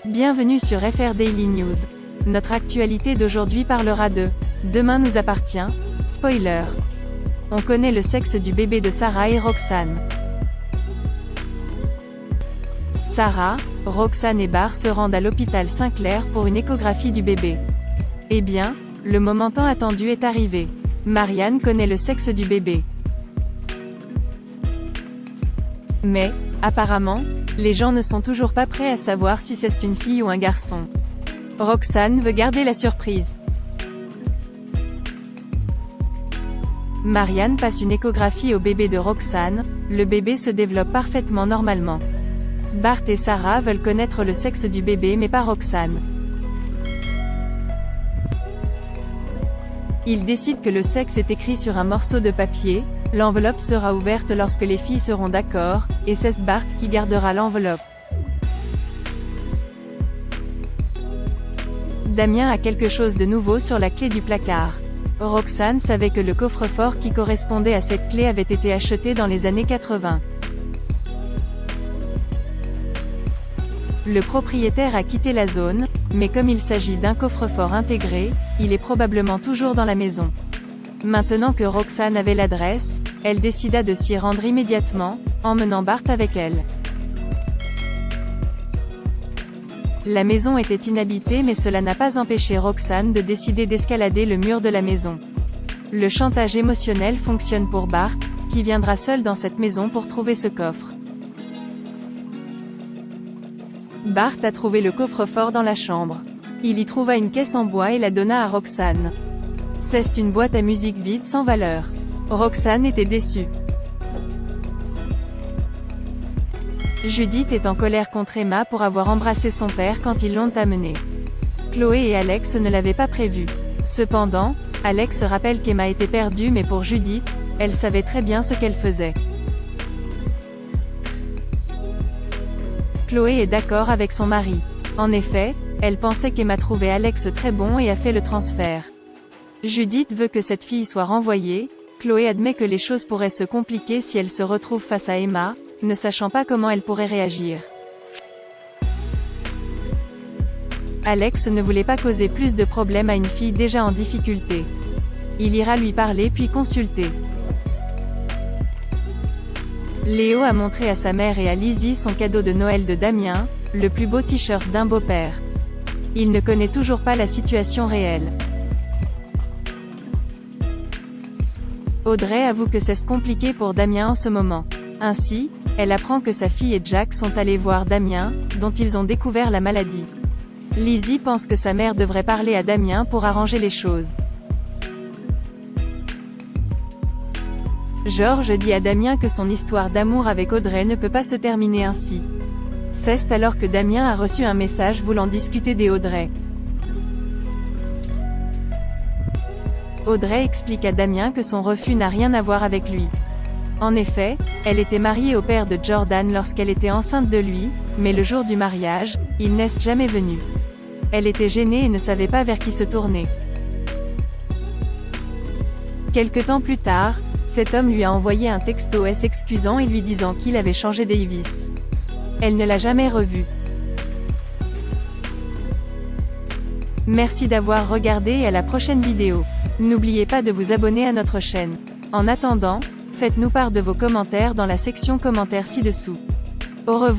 Bienvenue sur FR Daily News. Notre actualité d'aujourd'hui parlera de « Demain nous appartient », spoiler. On connaît le sexe du bébé de Sarah et Roxane. Sarah, Roxane et Bart se rendent à l'hôpital Saint-Clair pour une échographie du bébé. Eh bien, le moment tant attendu est arrivé. Marianne connaît le sexe du bébé. Mais, apparemment, les gens ne sont toujours pas prêts à savoir si c'est une fille ou un garçon. Roxane veut garder la surprise. Marianne passe une échographie au bébé de Roxane, le bébé se développe parfaitement normalement. Bart et Sarah veulent connaître le sexe du bébé mais pas Roxane. Ils décident que le sexe est écrit sur un morceau de papier, l'enveloppe sera ouverte lorsque les filles seront d'accord, et c'est Bart qui gardera l'enveloppe. Damien a quelque chose de nouveau sur la clé du placard. Roxane savait que le coffre-fort qui correspondait à cette clé avait été acheté dans les années 80. Le propriétaire a quitté la zone, mais comme il s'agit d'un coffre-fort intégré, il est probablement toujours dans la maison. Maintenant que Roxane avait l'adresse, elle décida de s'y rendre immédiatement, emmenant Bart avec elle. La maison était inhabitée mais cela n'a pas empêché Roxane de décider d'escalader le mur de la maison. Le chantage émotionnel fonctionne pour Bart, qui viendra seul dans cette maison pour trouver ce coffre. Bart a trouvé le coffre-fort dans la chambre. Il y trouva une caisse en bois et la donna à Roxane. C'est une boîte à musique vide sans valeur. Roxane était déçue. Judith est en colère contre Emma pour avoir embrassé son père quand ils l'ont amené. Chloé et Alex ne l'avaient pas prévu. Cependant, Alex rappelle qu'Emma était perdue mais pour Judith, elle savait très bien ce qu'elle faisait. Chloé est d'accord avec son mari. En effet, elle pensait qu'Emma trouvait Alex très bon et a fait le transfert. Judith veut que cette fille soit renvoyée. Chloé admet que les choses pourraient se compliquer si elle se retrouve face à Emma, ne sachant pas comment elle pourrait réagir. Alex ne voulait pas causer plus de problèmes à une fille déjà en difficulté. Il ira lui parler puis consulter. Léo a montré à sa mère et à Lizzie son cadeau de Noël de Damien, le plus beau t-shirt d'un beau-père. Il ne connaît toujours pas la situation réelle. Audrey avoue que c'est compliqué pour Damien en ce moment. Ainsi, elle apprend que sa fille et Jack sont allés voir Damien, dont ils ont découvert la maladie. Lizzie pense que sa mère devrait parler à Damien pour arranger les choses. George dit à Damien que son histoire d'amour avec Audrey ne peut pas se terminer ainsi. C'est alors que Damien a reçu un message voulant discuter des Audrey. Audrey explique à Damien que son refus n'a rien à voir avec lui. En effet, elle était mariée au père de Jordan lorsqu'elle était enceinte de lui, mais le jour du mariage, il n'est jamais venu. Elle était gênée et ne savait pas vers qui se tourner. Quelque temps plus tard, cet homme lui a envoyé un texto s'excusant et lui disant qu'il avait changé Davis. Elle ne l'a jamais revu. Merci d'avoir regardé et à la prochaine vidéo. N'oubliez pas de vous abonner à notre chaîne. En attendant, faites-nous part de vos commentaires dans la section commentaires ci-dessous. Au revoir.